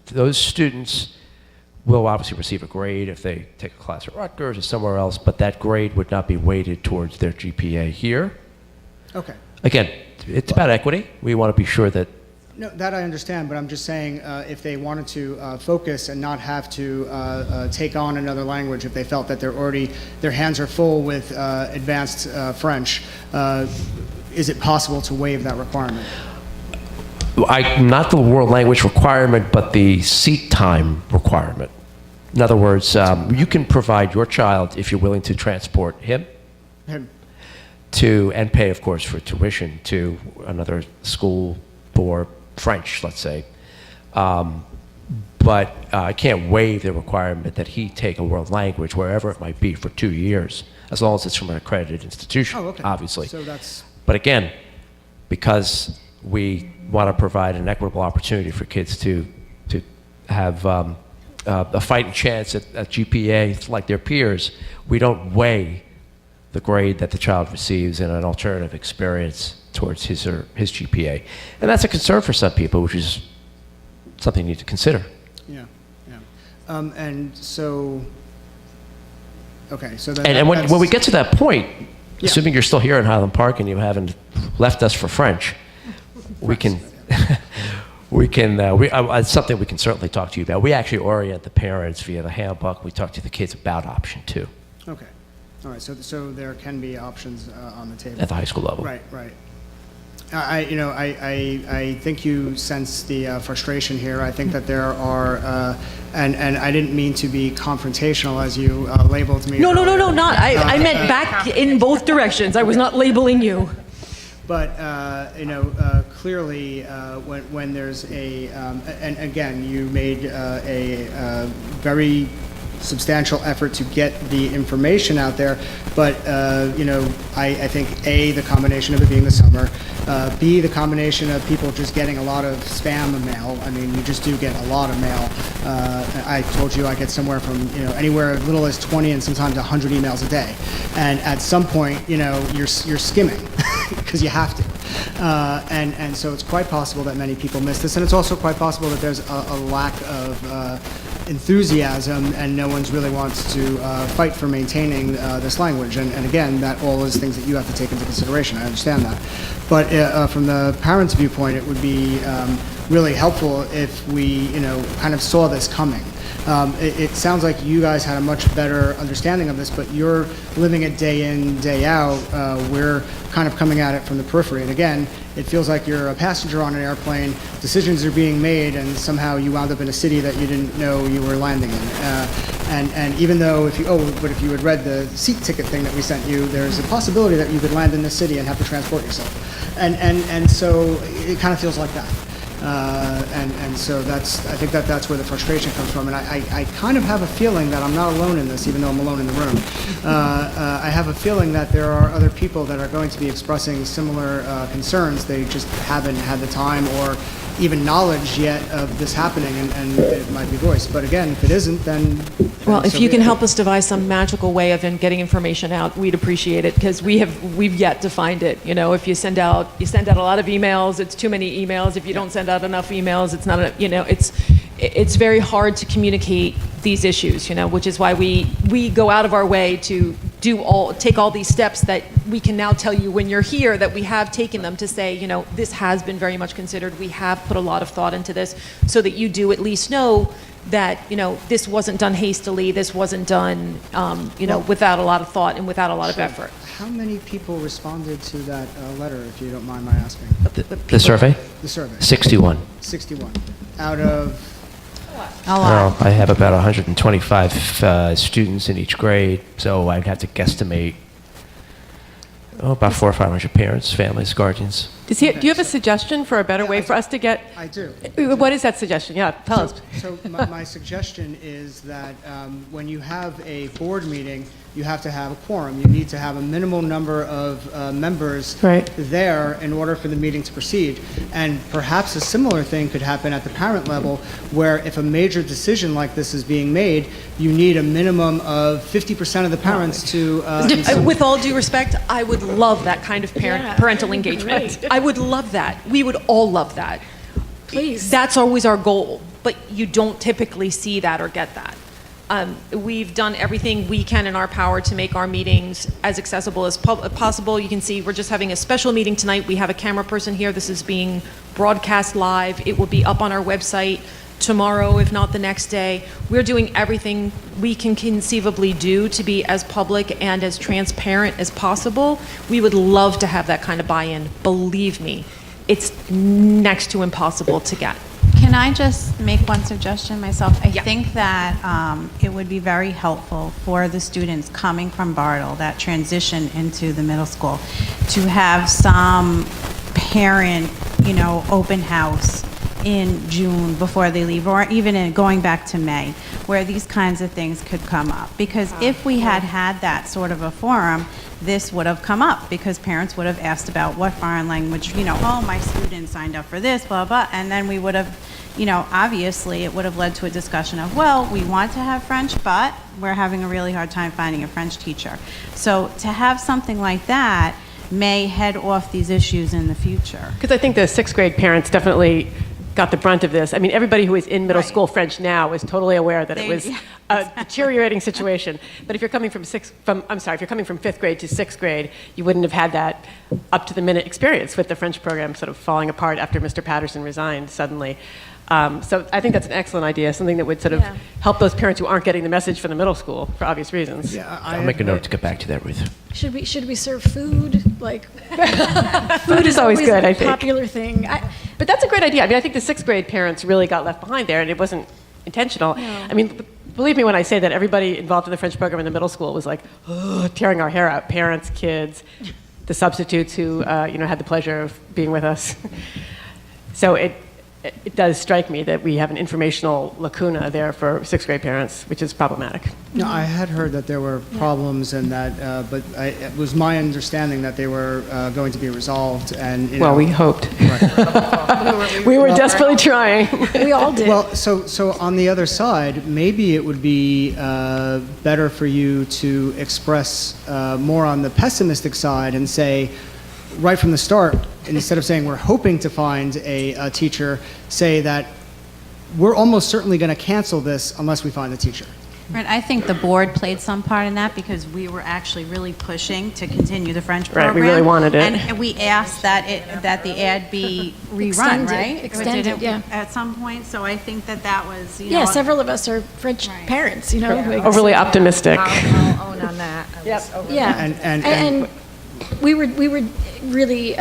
Those students will obviously receive a grade if they take a class at Rutgers or somewhere else, but that grade would not be weighted towards their GPA here. Okay. Again, it's about equity. We want to be sure that No, that I understand, but I'm just saying if they wanted to focus and not have to take on another language, if they felt that their hands are full with advanced French, is it possible to waive that requirement? Not the world language requirement, but the seat time requirement. In other words, you can provide your child, if you're willing to transport him, Him. and pay, of course, for tuition to another school for French, let's say. But I can't waive the requirement that he take a world language, wherever it might be, for 2 years, as long as it's from an accredited institution, Oh, okay. obviously. So that's, But again, because we want to provide an equitable opportunity for kids to have a fighting chance at GPA like their peers, we don't weigh the grade that the child receives in an alternative experience towards his or his GPA. And that's a concern for some people, which is something you need to consider. yeah, yeah. And so, okay, so then. And when we get to that point, Yeah. assuming you're still here in Highland Park and you haven't left us for French, we can, it's something we can certainly talk to you about. We actually orient the parents via the handbook. We talk to the kids about option 2 Okay, all right, so there can be options on the table. at the high school level. Right, right. I think you sense the frustration here. I think that there are, and I didn't mean to be confrontational as you labeled me. No, earlier. not. I meant back in both directions. I was not labeling you. But clearly, when there's and again, you made a very substantial effort to get the information out there. But I think A, the combination of it being the summer, B, the combination of people just getting a lot of spam mail. I mean, you just do get a lot of mail. I told you I get somewhere from anywhere as little as 20 and sometimes 100 emails a day. And at some point, you're skimming because you have to. And so it's quite possible that many people miss this, and it's also quite possible that there's a lack of enthusiasm, and no one's really wants to fight for maintaining this language. And again, that all is things that you have to take into consideration. I understand that. But from the parents' viewpoint, it would be really helpful if we, kind of saw this coming. It sounds like you guys had a much better understanding of this, but you're living it day in, day out. We're kind of coming at it from the periphery. And again, it feels like you're a passenger on an airplane, decisions are being made, and somehow you wound up in a city that you didn't know you were landing in. And even though if you had read the seat ticket thing that we sent you, there's a possibility that you could land in this city and have to transport yourself. And so it kind of feels like that. And so I think that's where the frustration comes from. And I kind of have a feeling that I'm not alone in this, even though I'm alone in the room. I have a feeling that there are other people that are going to be expressing similar concerns. They just haven't had the time or even knowledge yet of this happening, and it might be voiced. But again, if it isn't, then Well, if so you be can it. help us devise some magical way of getting information out, we'd appreciate it, because we've yet to find it. If you send out a lot of emails, it's too many emails. If you don't send out enough emails, it's not it's very hard to communicate these issues, which is why we go out of our way to take all these steps that we can now tell you when you're here that we have taken them, to say, this has been very much considered. We have put a lot of thought into this, so that you do at least know that, this wasn't done hastily, this wasn't done, without a lot of thought and without a lot of effort. How many people responded to that letter, if you don't mind my asking? The survey? The survey? 61. 61. Out of, Well, I have about 125 students in each grade, so I'd have to guesstimate about 400 or 500 parents, families, guardians. Do you have a suggestion for a better way for us to get? I do. What is that suggestion? Yeah, tell us. So my suggestion is that when you have a board meeting, you have to have a quorum. You need to have a minimal number of members Right. there in order for the meeting to proceed. And perhaps a similar thing could happen at the parent level, where if a major decision like this is being made, you need a minimum of 50% of the parents to... With all due respect, I would love that kind of Yeah, parental that'd be engagement. great. I would love that. We would all love that. Please. That's always our goal, but you don't typically see that or get that. We've done everything we can in our power to make our meetings as accessible as possible. You can see we're just having a special meeting tonight. We have a camera person here. This is being broadcast live. It will be up on our website tomorrow, if not the next day. We're doing everything we can conceivably do to be as public and as transparent as possible. We would love to have that kind of buy-in. Believe me, it's next to impossible to get. Can I just make one suggestion myself? I think that it would be very helpful for the students coming from Bartle that transition into the middle school to have some parent, open house in June before they leave, or even in going back to May, where these kinds of things could come up. Because if we had had that sort of a forum, this would have come up, because parents would have asked about what foreign language, oh, my student signed up for this, blah, blah, and then we would have, obviously it would have led to a discussion of, well, we want to have French, but we're having a really hard time finding a French teacher. So to have something like that may head off these issues in the future. Because I think the sixth grade parents definitely got the brunt of this. I mean, everybody who is in middle school French now is totally aware that it was a deteriorating situation. But if you're coming from if you're coming from fifth grade to sixth grade, you wouldn't have had that up-to-the-minute experience with the French program sort of falling apart after Mr. Patterson resigned suddenly. So I think that's an excellent idea, something that would sort of help those parents who aren't getting the message from the middle school for obvious reasons. Yeah, I'll make a note to get back to that, Ruth. Should we serve food? Like, Food is always good, a I think. popular thing. But that's a great idea. I mean, I think the sixth grade parents really got left behind there, and it wasn't intentional. No. I mean, believe me when I say that everybody involved in the French program in the middle school was like, tearing our hair out. Parents, kids, the substitutes who, had the pleasure of being with us. So it does strike me that we have an informational lacuna there for sixth grade parents, which is problematic. No, I had heard that there were problems and that, but it was my understanding that they were going to be resolved. And Well, we hoped. We were desperately trying. We all did. Well, so on the other side, maybe it would be better for you to express more on the pessimistic side and say, right from the start, instead of saying we're hoping to find a teacher, say that we're almost certainly going to cancel this unless we find a teacher. Right, I think the board played some part in that, because we were actually really pushing to continue the French program. Right, we really wanted it. And we asked that the ad be rerun, Extended, right? extended, Or did it yeah. At some point, so I think that was, yeah, several of us are French parents, who Overly optimistic. I'll own on that. Yeah, and we were really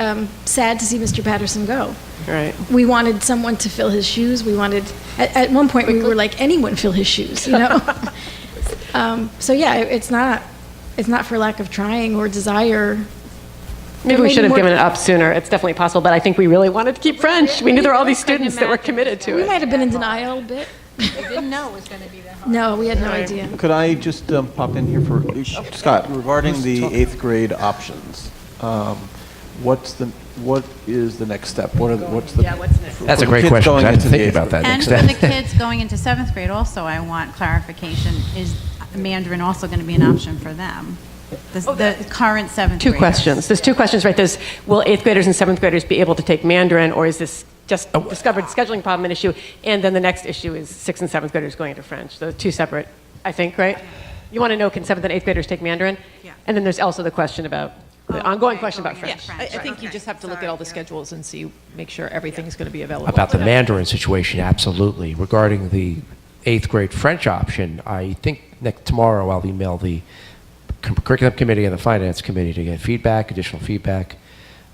sad to see Mr. Patterson go. Right. We wanted someone to fill his shoes. We wanted, at one point, we were like, anyone fill his shoes, So yeah, it's not for lack of trying or desire. Maybe we should have given it up sooner. It's definitely possible, but I think we really wanted to keep French. We knew there were all these students that were committed to We it. might have been in denial a bit. We didn't know it was going to be that hard. No, we had no idea. Could I just pop in here for, Scott, regarding the eighth grade options, what is the next step? What's next? That's a great question. I had to think about that And next for step. the kids going into seventh grade also, I want clarification, is Mandarin also going to be an option for them? The current seventh Two graders. questions. There's two questions, right? There's, will eighth graders and seventh graders be able to take Mandarin, or is this just discovered scheduling problem an issue? And then the next issue is sixth and seventh graders going into French. So two separate, I think, right? You want to know, can seventh and eighth graders take Mandarin? Yeah. And then there's also the question about, the ongoing question about French. I think you just have to look at all the schedules and see, make sure everything's going to be available. About the Mandarin situation, absolutely. Regarding the eighth grade French option, I think tomorrow I'll email the curriculum committee and the finance committee to get feedback, additional feedback.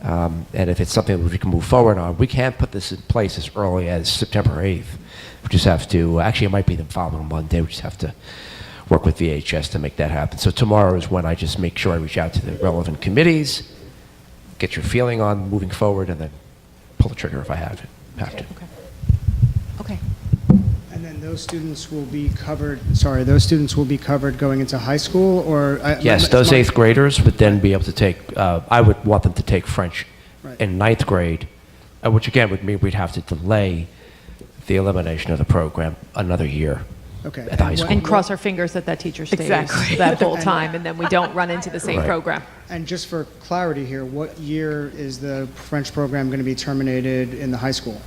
And if it's something that we can move forward on, we can put this in place as early as September 8th. We just have to, actually it might be the following Monday, we just have to work with VHS to make that happen. So tomorrow is when I just make sure I reach out to the relevant committees, get your feeling on moving forward, and then pull the trigger if I have to. Okay. And then those students will be covered, those students will be covered going into high school, or? Yes, those eighth graders would then be able to take, I would want them to take French Right. in ninth grade, which again would mean we'd have to delay the elimination of the program another year. Okay. At the high school. And cross our fingers that that teacher stays Exactly. that whole time, and then we don't run into the same Right. program. And just for clarity here, what year is the French program going to be terminated in the high school?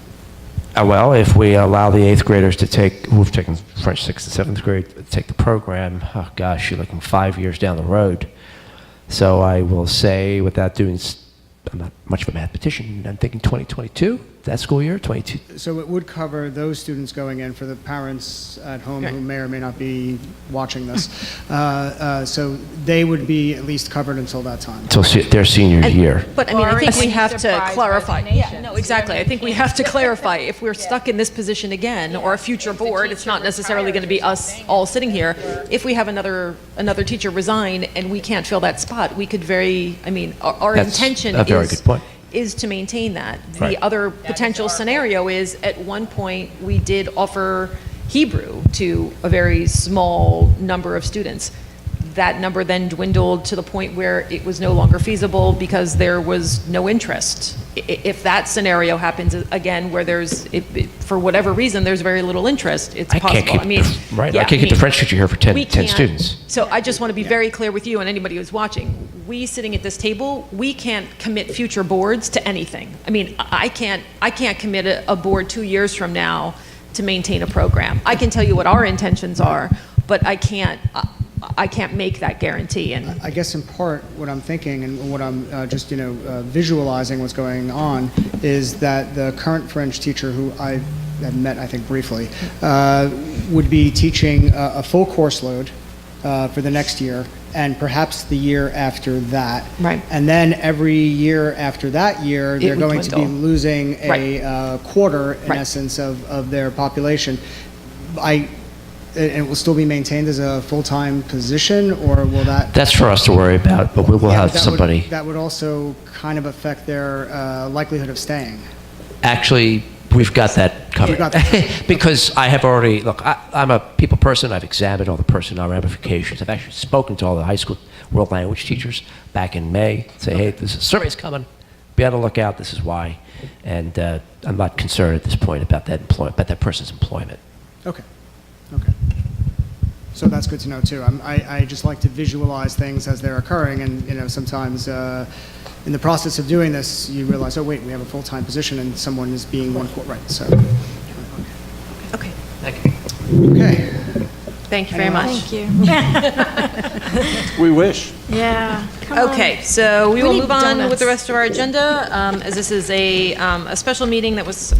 Well, if we allow the 8th graders to take, who've taken French 6th and 7th grade, to take the program, oh gosh, you're looking 5 years down the road. So I will say, without doing, I'm not much of a mathematician, I'm thinking 2022, that school year, 22. So it would cover those students going in for the parents at home who may or may not be watching this. So they would be at least covered until that time. Until their senior year. But I mean, I Or think we any have to surprise clarify. Yeah, resignations. no, exactly. I think we have to clarify. If we're stuck in this position again, or a future board, it's not necessarily going to be us all sitting here. If we have another teacher resign and we can't fill that spot, we could our That's intention a very good point. is to maintain that. Right. The other potential scenario is, at one point, we did offer Hebrew to a very small number of students. That number then dwindled to the point where it was no longer feasible because there was no interest. If that scenario happens again, where for whatever reason, there's very little interest, it's possible. I can't get the French teacher here for 10 we can't- students. So I just want to be very clear with you and anybody who's watching. We sitting at this table, we can't commit future boards to anything. I mean, I can't commit a board 2 years from now to maintain a program. I can tell you what our intentions are, but I can't make that guarantee. And I guess in part what I'm thinking and what I'm visualizing what's going on is that the current French teacher, who I have met, I think, briefly, would be teaching a full course load for the next year and perhaps the year after that. Right. And then every year after that year, they're would going to be dwindle. losing Right. a quarter, in Right. essence, of their population. And it will still be maintained as a full-time position, or will that? That's for us to worry about, but we will Yeah, have but somebody. that would also kind of affect their likelihood of staying. Actually, we've got that covered. You've got that. Because I have already, look, I'm a people person. I've examined all the personnel ramifications. I've actually spoken to all the high school world language teachers back in May. Say, hey, this survey's coming. Be on the lookout. This is why. And I'm not concerned at this point about that person's employment. Okay. So that's good to know too. I just like to visualize things as they're occurring, and sometimes in the process of doing this, you realize, oh wait, we have a full-time position and someone is being right. So, okay, Thank you. okay. thank you very much. Thank you. We wish. Yeah. Come on. Okay, so we will need move on donuts. with the rest of our agenda, as this is a special meeting that was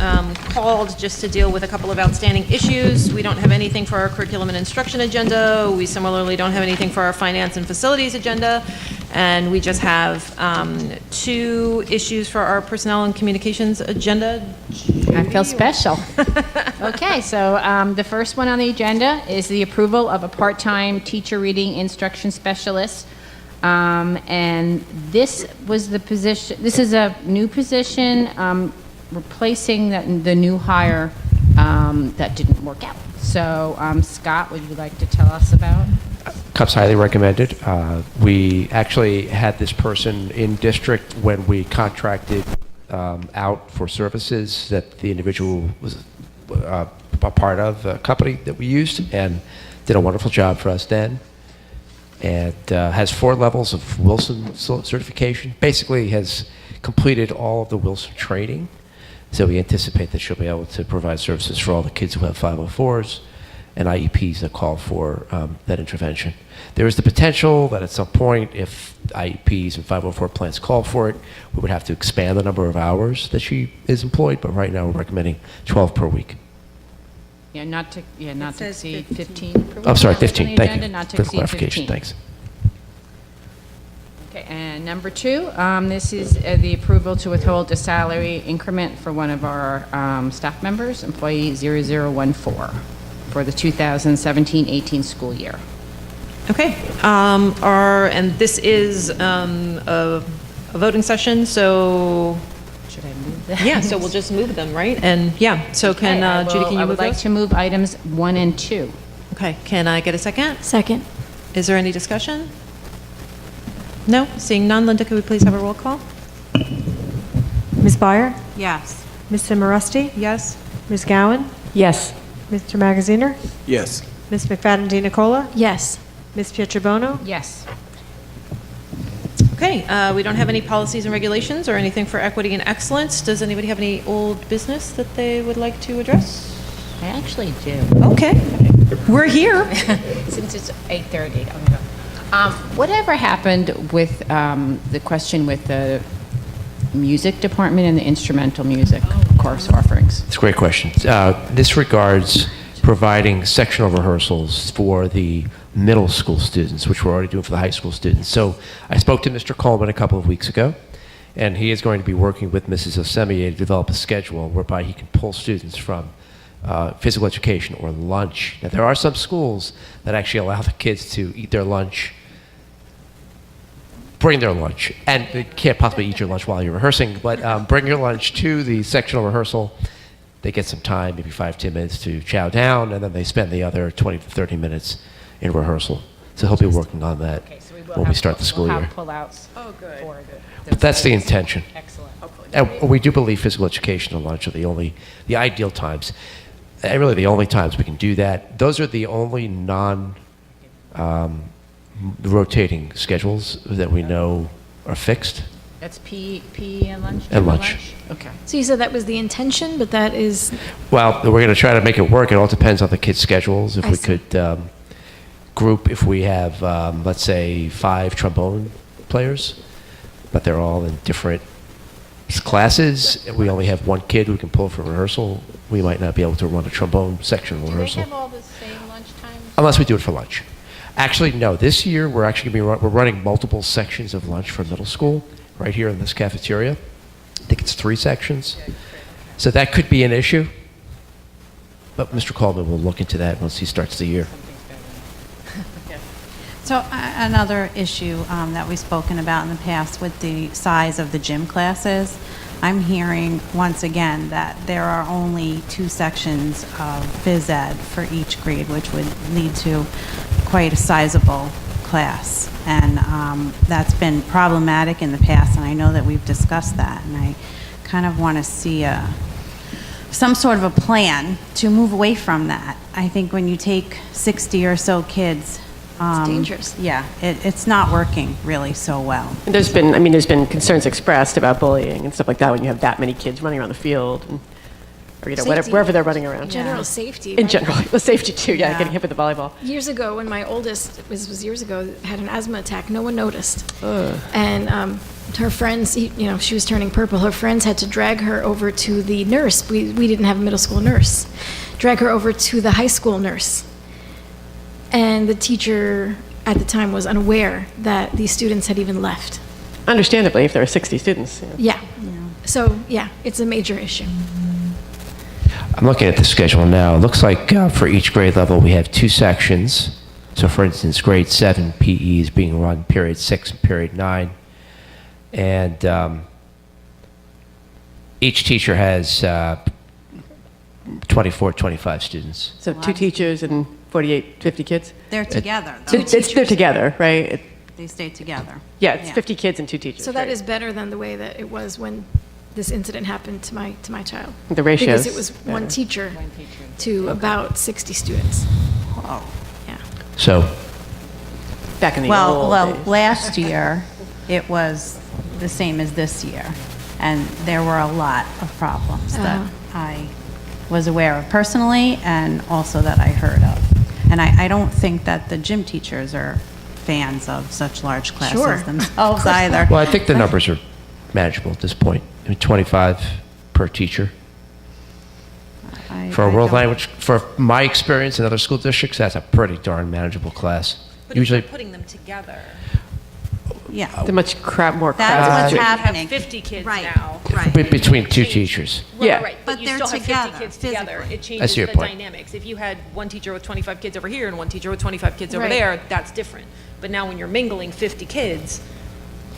called just to deal with a couple of outstanding issues. We don't have anything for our curriculum and instruction agenda. We similarly don't have anything for our finance and facilities agenda. And we just have 2 issues for our personnel and communications agenda. I feel special. Okay, so the first one on the agenda is the approval of a part-time teacher reading instruction specialist. And this was the position, this is a new position replacing the new hire that didn't work out. So Scott, would you like to tell us about? Comes highly recommended. We actually had this person in district when we contracted out for services that the individual was a part of, a company that we used, and did a wonderful job for us then. And has 4 levels of Wilson certification. Basically has completed all of the Wilson training. So we anticipate that she'll be able to provide services for all the kids who have 504s and IEPs that call for that intervention. There is the potential that at some point, if IEPs and 504 plans call for it, we would have to expand the number of hours that she is employed, but right now we're recommending 12 per week. Yeah, not to says exceed 15. 15 per week. I'm sorry, That was on 15, the thank agenda, you not to for the exceed clarification, 15. thanks. Okay, and number 2, this is the approval to withhold a salary increment for one of our staff members, employee 0014, for the 2017-18 school year. Okay, and this is a voting session, so, Should I move that? yeah, so we'll just move them, right? And, yeah, so Okay, Judy, can you I move would like those? to move items 1 and 2. Okay, can I get a second? Second. Is there any discussion? No? Seeing none, Linda, could we please have a roll call? Ms. Byer? Yes. Mr. Moresti? Yes? Ms. Gowan? Yes. Mr. Magaziner? Yes. Ms. McFadden Di Nicola? Yes. Ms. Pietrobono? Yes. Okay, we don't have any policies and regulations or anything for equity and excellence. Does anybody have any old business that they would like to address? I actually do. Okay, we're here. Since it's 8:30, I'm going to. Whatever happened with the question with the music department and the instrumental music course offerings? It's a great question. This regards providing sectional rehearsals for the middle school students, which we're already doing for the high school students. So I spoke to Mr. Coleman a couple of weeks ago, and he is going to be working with Mrs. Osemier to develop a schedule whereby he can pull students from physical education or lunch. Now, there are some schools that actually allow the kids to eat their lunch, bring their lunch, and you can't possibly eat your lunch while you're rehearsing, but bring your lunch to the sectional rehearsal. They get some time, maybe 5-10 minutes to chow down, and then they spend the other 20 to 30 minutes in rehearsal. So he'll be working on that when we start the school year. Pull-outs. Oh, good. But that's the intention. Excellent. Hopefully. And we do believe physical education and lunch are the ideal times. And really the only times we can do that. Those are the only rotating schedules that we know are fixed. That's PE and lunch? And lunch. Okay. So you said that was the intention, but that is, Well, we're going to try to make it work. It all depends on the kids' schedules. If I we see. could group, if we have, let's say, 5 trombone players, but they're all in different classes, we only have one kid who can pull for rehearsal, we might not be able to run a trombone section rehearsal. all the same lunch times? Unless we do it for lunch. Actually, no. This year, we're actually going to be we're running multiple sections of lunch for middle school right here in this cafeteria. I think it's 3 sections. So that could be an issue. But Mr. Coleman will look into that once he starts the year. So another issue that we've spoken about in the past with the size of the gym classes, I'm hearing once again that there are only 2 sections of phys ed for each grade, which would lead to quite a sizable class. And that's been problematic in the past, and I know that we've discussed that, and I kind of want to see some sort of a plan to move away from that. I think when you take 60 or so kids, it's dangerous. yeah, it's not working really so well. And there's been concerns expressed about bullying and stuff like that when you have that many kids running around the field, or whatever, Safety. wherever they're running around. general safety. In My- general, well, safety too. Yeah, Yeah. getting hit with the volleyball. Years ago, when my oldest was years ago, had an asthma attack, no one noticed. And her friends, she was turning purple. Her friends had to drag her over to the nurse. We didn't have a middle school nurse. Drag her over to the high school nurse. And the teacher at the time was unaware that these students had even left. Understandably, if there are 60 students. Yeah. Yeah. So, yeah, it's a major issue. I'm looking at the schedule now. It looks like for each grade level, we have 2 sections. So, for instance, grade 7 PE is being run period 6 and period 9. And each teacher has 24, 25 students. So 2 teachers and 48, 50 kids. They're together, though. They're together, right? They stay together. Yeah, it's 50 kids and 2 teachers. So that right? is better than the way that it was when this incident happened to my child. The ratios. Because it was one teacher to about 60 students. Oh. Yeah. So, back in the Well, old days. last year, it was the same as this year, and there were a lot of problems that I was aware of personally and also that I heard of. And I don't think that the gym teachers are fans of such large classes Sure. themselves either. well, I think the numbers are manageable at this point. I mean, 25 per teacher. For a world don't- language, for my experience in other school districts, that's a pretty darn manageable class. But Usually, if you're putting them together, Yeah, They're much more that's crowded. what's you happening. have 50 kids Right, now. right. between 2 teachers. Yeah. Right, But but you they're still have 50 together, kids together. physically. It I changes see your the point. dynamics. If you had one teacher with 25 kids over here and one teacher with 25 kids over Right. there, that's different. But now when you're mingling 50 kids,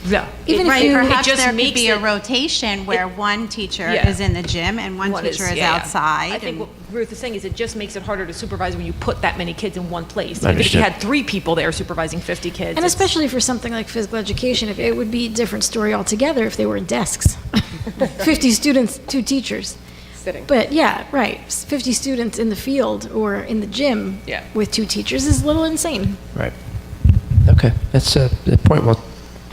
yeah. Even if Right, you- perhaps just there could makes be a it- rotation where one teacher Yeah. is in the gym and one teacher is yeah, yeah. outside. I think and- what Ruth is saying is it just makes it harder to supervise when you put that many kids in one place. If Understood. you had 3 people there supervising 50 kids. And it's- especially for something like physical education, if it would be a different story altogether if they were in desks. 50 students, 2 teachers. Sitting. But yeah, right. 50 students in the field or in the gym Yeah. with 2 teachers is a little insane. Right. Okay, that's a point well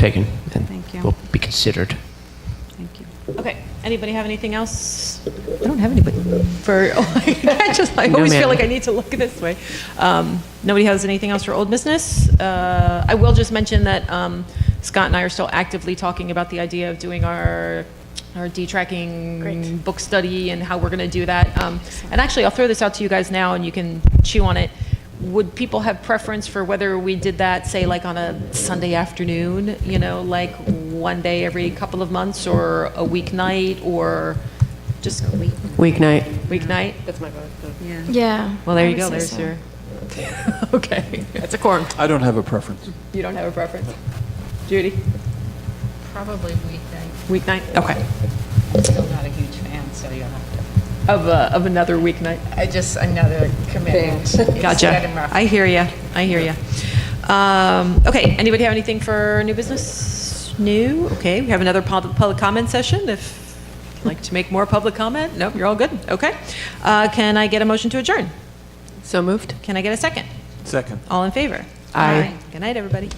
taken and Thank you. will be considered. Thank you. Okay, anybody have anything else? I don't have anybody for, I No, always feel ma'am. like I need to look this way. Nobody has anything else for old business? I will just mention that Scott and I are still actively talking about the idea of doing our D-tracking book study and how we're going to do that. And actually, I'll throw this out to you guys now and you can chew on it. Would people have preference for whether we did that, say, like on a Sunday afternoon, you know, like one day every couple of months, or a weeknight, or just Weeknight. weeknight? That's my vote. Yeah. Well, there I you would go, say there's so. your, okay, that's a quorum. I don't have a preference. You don't have a preference? Judy? Probably weekday. Weeknight? Okay. Still not a huge fan, so you'll have to. Of another weeknight? Another commitment. Gotcha. I hear you. I hear you. Okay, anybody have anything for new business? New? Okay, we have another public comment session. If you'd like to make more public comment? Nope, you're all good. Okay. Can I get a motion to adjourn? So moved? Can I get a second? Second. All in favor? Aye. Good night, everybody.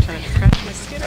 Trying to scratch my skin.